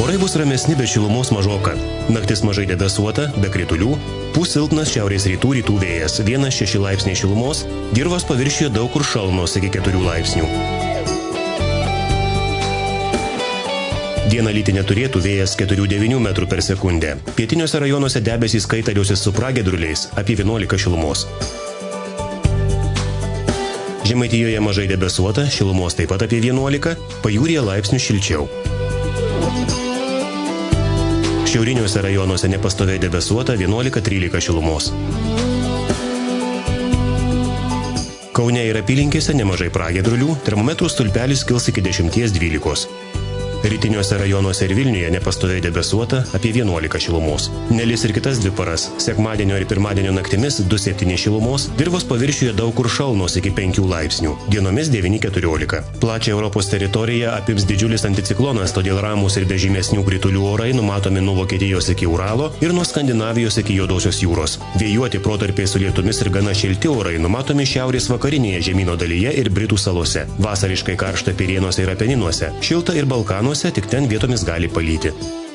Orai bus ramesni, be šilumos mažoka. Naktis mažai debesuota, be kritulių, pūs silpnas šiaurės rytų vėjas, 1–6 laipsniai šilumos, dirvos paviršiuje daug kur šalnos iki 4 laipsnių. Dieną lyti neturėtų, vėjas 4–9 metrų per sekundę. Pietiniuose rajonuose debesys kaitaliuosis su pragiedruliais, apie 11 šilumos. Žemaitijoje mažai debesuota, šilumos taip pat apie 11, pajūryje laipsnių šilčiau. Šiauriniuose rajonuose nepastoviai debesuota, 11–13 šilumos. Kaune ir apylinkėse nemažai pragiedrulių, termometrų stulpelis kils iki 10–12. Rytiniuose rajonuose ir Vilniuje nepastoviai debesuota, apie 11 šilumos. Nelis ir kitas 2 paras. Sekmadienio ir pirmadienio naktimis 2–7 šilumos, dirvos paviršiuje daug kur šalnos iki 5 laipsnių, dienomis 9–14. Plačią Europos teritoriją apims didžiulis anticiklonas, todėl ramūs ir be žymesnių kritulių orai numatomi nuo Vokietijos iki Uralo ir nuo Skandinavijos iki Juodosios jūros. Vėjuoti protarpiai su lietumis ir gana šilti orai numatomi šiaurės vakarinėje žemyno dalyje ir Britų salose. Vasariškai karšta Pirėnuose ir Apeninuose, šilta ir Balkanuose, tik ten vietomis gali palyti.